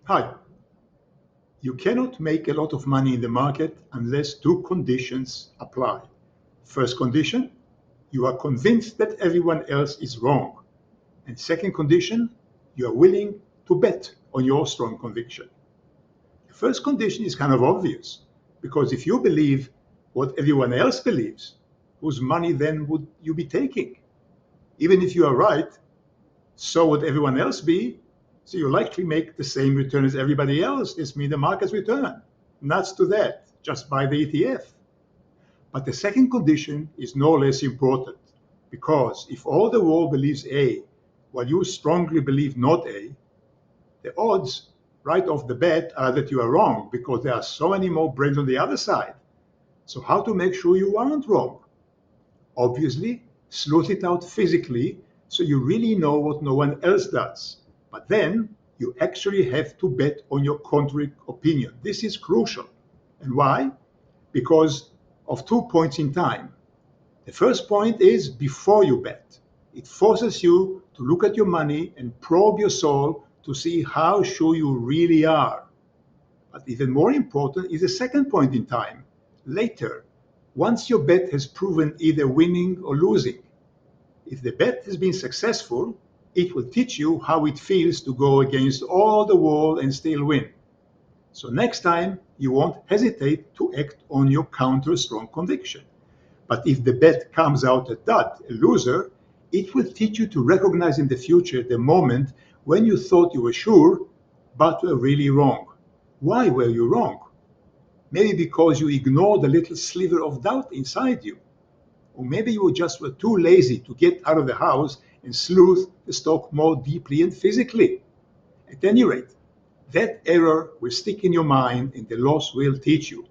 Hi, you cannot make a lot of money in the market unless two conditions apply. First condition, you are convinced that everyone else is wrong. And second condition, you are willing to bet on your strong conviction. The first condition is kind of obvious because if you believe what everyone else believes, whose money then would you be taking? Even if you are right, so would everyone else be. So you likely make the same return as everybody else. This means the market's return. Nuts to that. Just buy the ETF. But the second condition is no less important because if all the world believes A, while you strongly believe not A, the odds right off the bat are that you are wrong because there are so many more brains on the other side. So how to make sure you aren't wrong? Obviously, sleuth it out physically so you really know what no one else does. But then you actually have to bet on your contrary opinion. This is crucial. And why? Because of 2 points in time. The first point is before you bet. It forces you to look at your money and probe your soul to see how sure you really are. But even more important is the second point in time, later, once your bet has proven either winning or losing. If the bet has been successful, it will teach you how it feels to go against all the world and still win. So next time, you won't hesitate to act on your counter-strong conviction. But if the bet comes out a dud, a loser, it will teach you to recognize in the future the moment when you thought you were sure, but were really wrong. Why were you wrong? Maybe because you ignored a little sliver of doubt inside you. Or maybe you just were too lazy to get out of the house and sleuth the stock more deeply and physically. At any rate, that error will stick in your mind and the loss will teach you.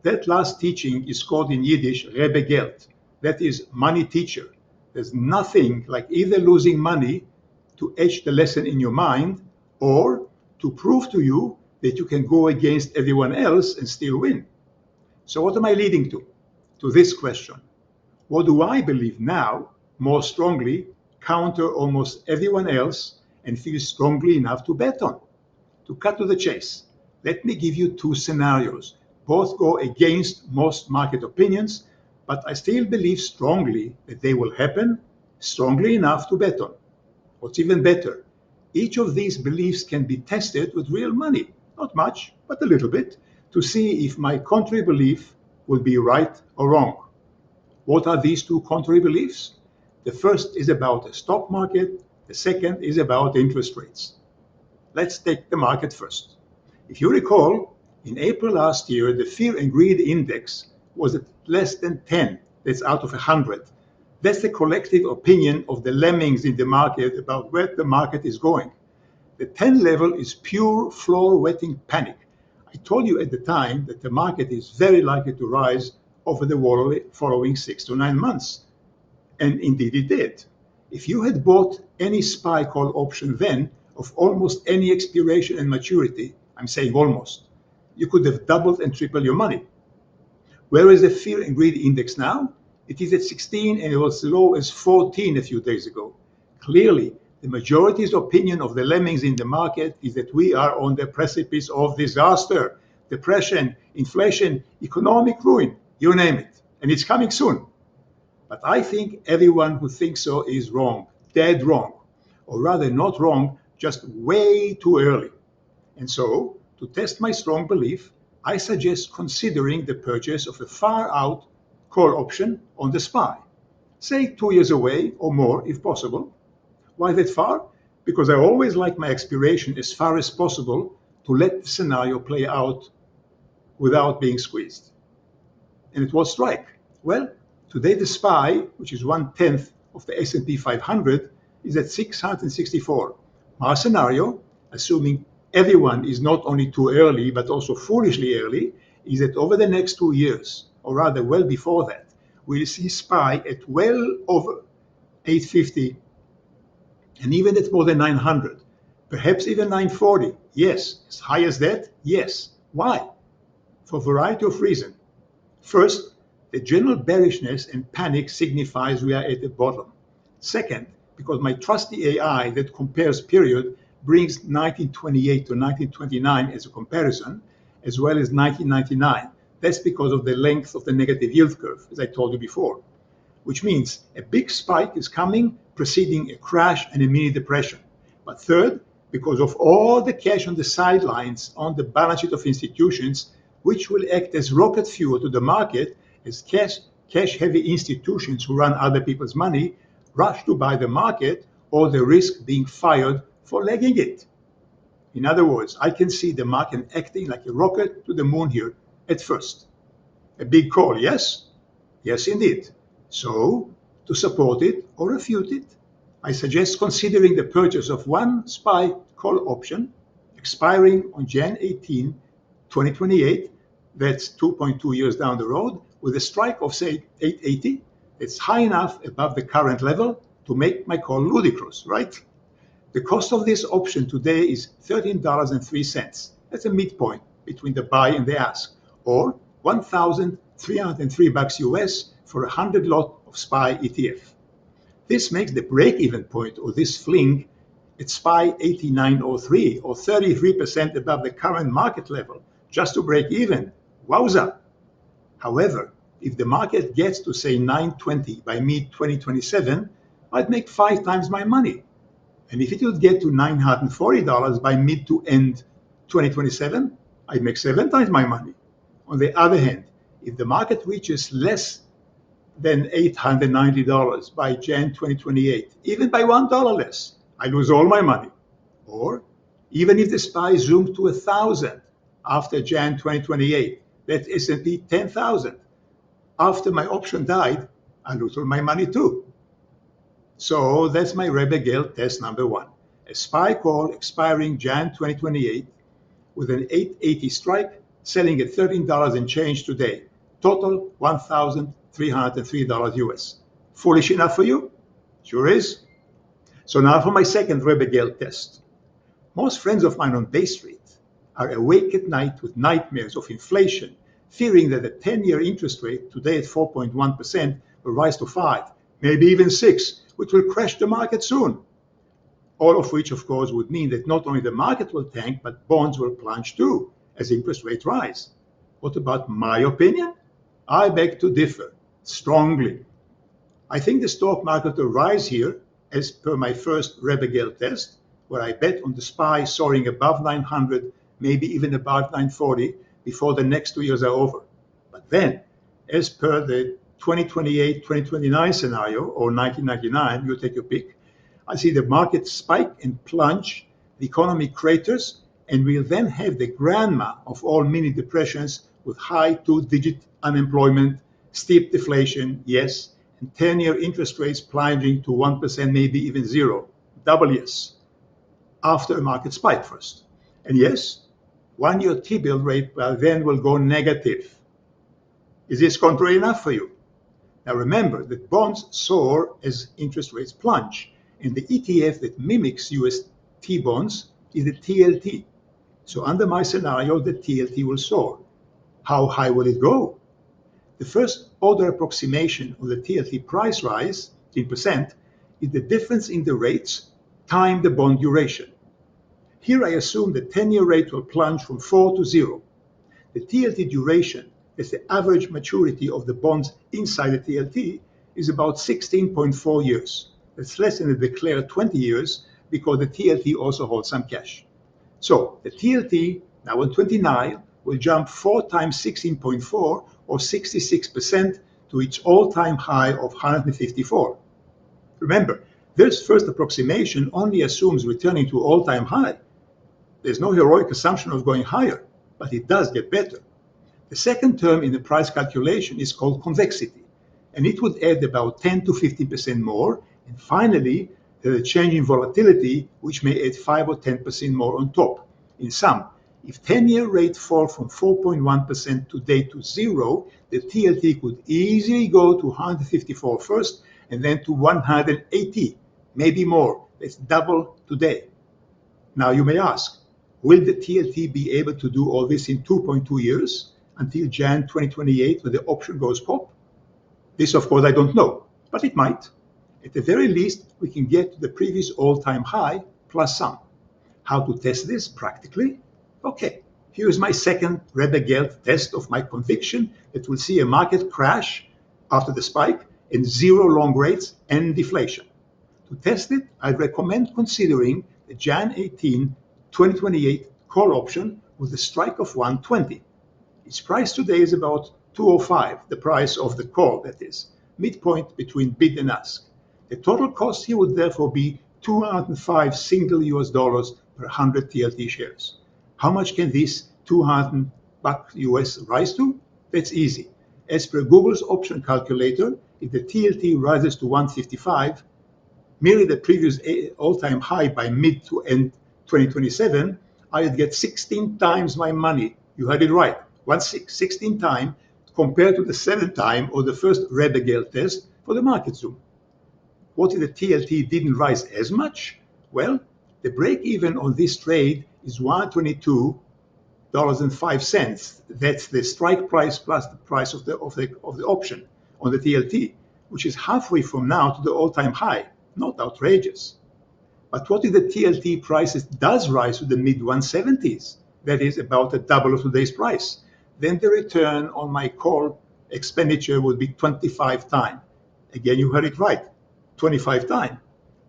That last teaching is called in Yiddish Rebbe Gelt. That is money teacher. There's nothing like either losing money to etch the lesson in your mind or to prove to you that you can go against everyone else and still win. So what am I leading to? To this question. What do I believe now, more strongly, counter almost everyone else and feel strongly enough to bet on? To cut to the chase, let me give you two scenarios. Both go against most market opinions, but I still believe strongly that they will happen, strongly enough to bet on. What's even better, each of these beliefs can be tested with real money, not much, but a little bit, to see if my contrary belief will be right or wrong. What are these two contrary beliefs? The first is about the stock market, the second is about interest rates. Let's take the market first. If you recall, in April last year, the fear and greed index was at less than 10. That's out of 100. That's the collective opinion of the lemmings in the market about where the market is going. The 10 level is pure floor-wetting panic. I told you at the time that the market is very likely to rise over the following 6 to 9 months. And indeed it did. If you had bought any SPY call option then of almost any expiration and maturity, I'm saying almost, you could have doubled and tripled your money. Where is the fear and greed index now? It is at 16 and it was as low as 14 a few days ago. Clearly, the majority's opinion of the lemmings in the market is that we are on the precipice of disaster, depression, inflation, economic ruin, you name it, and it's coming soon. But I think everyone who thinks so is wrong, dead wrong, or rather not wrong, just way too early. And so, to test my strong belief, I suggest considering the purchase of a far out call option on the SPY, say 2 years away or more if possible. Why that far? Because I always like my expiration as far as possible to let the scenario play out without being squeezed. And it will strike. Well, today the SPY, which is 1/10 of the S&P 500, is at 664. Our scenario, assuming everyone is not only too early but also foolishly early, is that over the next 2 years, or rather well before that, we'll see SPY at well over 850 and even at more than 900, perhaps even 940. Yes, as high as that? Yes. Why? For a variety of reasons. First, the general bearishness and panic signifies we are at the bottom. Second, because my trusty AI that compares period brings 1928 to 1929 as a comparison, as well as 1999. That's because of the length of the negative yield curve, as I told you before, which means a big spike is coming, preceding a crash and a mini depression. But third, because of all the cash on the sidelines on the balance sheet of institutions, which will act as rocket fuel to the market as cash-heavy institutions who run other people's money rush to buy the market or the risk being fired for lagging it. In other words, I can see the market acting like a rocket to the moon here at first. A big call, yes? Yes, indeed. So, to support it or refute it, I suggest considering the purchase of one SPY call option expiring on Jan 18, 2028. That's 2.2 years down the road, with a strike of, say, 880. It's high enough above the current level to make my call ludicrous, right? The cost of this option today is $13.03. That's a midpoint between the buy and the ask, or $1,303 US for a 100 lot of SPY ETF. This makes the break-even point of this fling at SPY 8903, or 33% above the current market level, just to break even. Wowza! However, if the market gets to say 920 by mid-2027, I'd make 5 times my money. And if it would get to $940 by mid to end 2027, I'd make 7 times my money. On the other hand, if the market reaches less than $890 by Jan 2028, even by $1 less, I lose all my money. Or even if the SPY zoomed to 1,000 after Jan 2028, that's S&P 10,000. After my option died, I lose all my money too. So that's my Rebbe Gelt test number 1. A SPY call expiring Jan 2028 with an 880 strike, selling at $13 and change today. Total $1,303 US. Foolish enough for you? Sure is. So now for my second Rebbe Gelt test. Most friends of mine on Bay Street are awake at night with nightmares of inflation, fearing that the 10-year interest rate, today at 4.1%, will rise to 5, maybe even 6, which will crash the market soon. All of which, of course, would mean that not only the market will tank, but bonds will plunge too, as interest rates rise. What about my opinion? I beg to differ, strongly. I think the stock market will rise here, as per my first Rebbe Gelt test, where I bet on the SPY soaring above 900, maybe even above 940, before the next 2 years are over. But then, as per the 2028-2029 scenario, or 1999, you take your pick, I see the market spike and plunge, the economy craters, and we'll then have the grandma of all mini depressions with high 2-digit unemployment, steep deflation, yes, and 10-year interest rates plunging to 1%, maybe even 0, double yes, after a market spike first. And yes, 1-year T-bill rate then will go negative. Is this contrary enough for you? Now remember that bonds soar as interest rates plunge, and the ETF that mimics US T-bonds is the TLT. So under my scenario, the TLT will soar. How high will it go? The first order approximation of the TLT price rise, in percent, is the difference in the rates times the bond duration. Here I assume the 10-year rate will plunge from 4 to 0. The TLT duration, as the average maturity of the bonds inside the TLT, is about 16.4 years. That's less than the declared 20 years because the TLT also holds some cash. So the TLT, now on 29, will jump 4 times 16.4, or 66%, to its all-time high of 154. Remember, this first approximation only assumes returning to all-time high. There's no heroic assumption of going higher, but it does get better. The second term in the price calculation is called convexity, and it would add about 10 to 15% more. And finally, there's a change in volatility, which may add 5 or 10% more on top. In sum, if 10-year rate fall from 4.1% today to 0, the TLT could easily go to 154 first, and then to 180, maybe more. That's double today. Now you may ask, will the TLT be able to do all this in 2.2 years, until Jan 2028, when the option goes pop? This, of course, I don't know, but it might. At the very least, we can get to the previous all-time high plus some. How to test this practically? Okay, here is my second Rebbe Gelt test of my conviction that we'll see a market crash after the spike and zero long rates and deflation. To test it, I recommend considering the Jan 18, 2028 call option with a strike of 120. Its price today is about 205, the price of the call, that is, midpoint between bid and ask. The total cost here would therefore be 205 single US dollars per 100 TLT shares. How much can this 200 buck US rise to? That's easy. As per Google's option calculator, if the TLT rises to 155, merely the previous all-time high by mid to end 2027, I would get 16 times my money. You heard it right, 16 times compared to the 7th time or the first Rebbe Gelt test for the market zoom. What if the TLT didn't rise as much? Well, the break even on this trade is $122.05. That's the strike price plus the price of the option on the TLT, which is halfway from now to the all-time high. Not outrageous. But what if the TLT prices does rise to the mid 170s? That is about a double of today's price. Then the return on my call expenditure would be 25 times. Again, you heard it right, 25 times.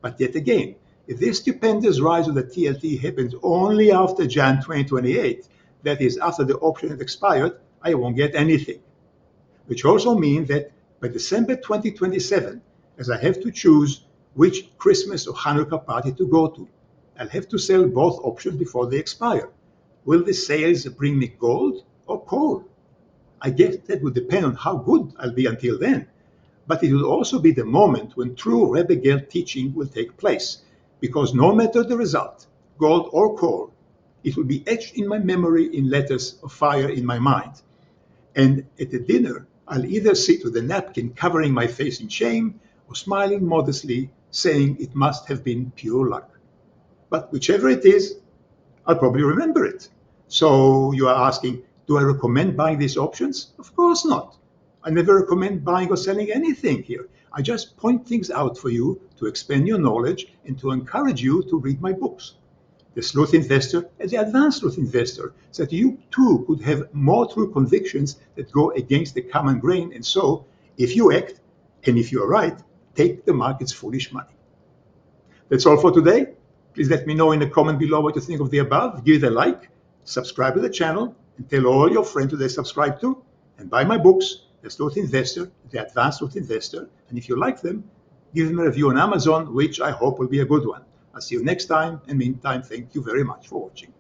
But yet again, if this stupendous rise of the TLT happens only after Jan 2028, that is after the option has expired, I won't get anything. Which also means that by December 2027, as I have to choose which Christmas or Hanukkah party to go to, I'll have to sell both options before they expire. Will the sales bring me gold or coal? I guess that would depend on how good I'll be until then. But it will also be the moment when true Rebbe Gelt teaching will take place, because no matter the result, gold or coal, it will be etched in my memory in letters of fire in my mind. And at the dinner, I'll either sit with a napkin covering my face in shame or smiling modestly, saying it must have been pure luck. But whichever it is, I'll probably remember it. So you are asking, do I recommend buying these options? Of course not. I never recommend buying or selling anything here. I just point things out for you to expand your knowledge and to encourage you to read my books. The Sleuth Investor and the Advanced Sleuth Investor, so that you too could have more true convictions that go against the common grain. And so, if you act, and if you are right, take the market's foolish money. That's all for today. Please let me know in the comment below what you think of the above. Give it a like, subscribe to the channel, and tell all your friends who they subscribe to, and buy my books, The Sleuth Investor, The Advanced Sleuth Investor, and if you like them, give them a review on Amazon, which I hope will be a good one. I'll see you next time, and meantime, thank you very much for watching.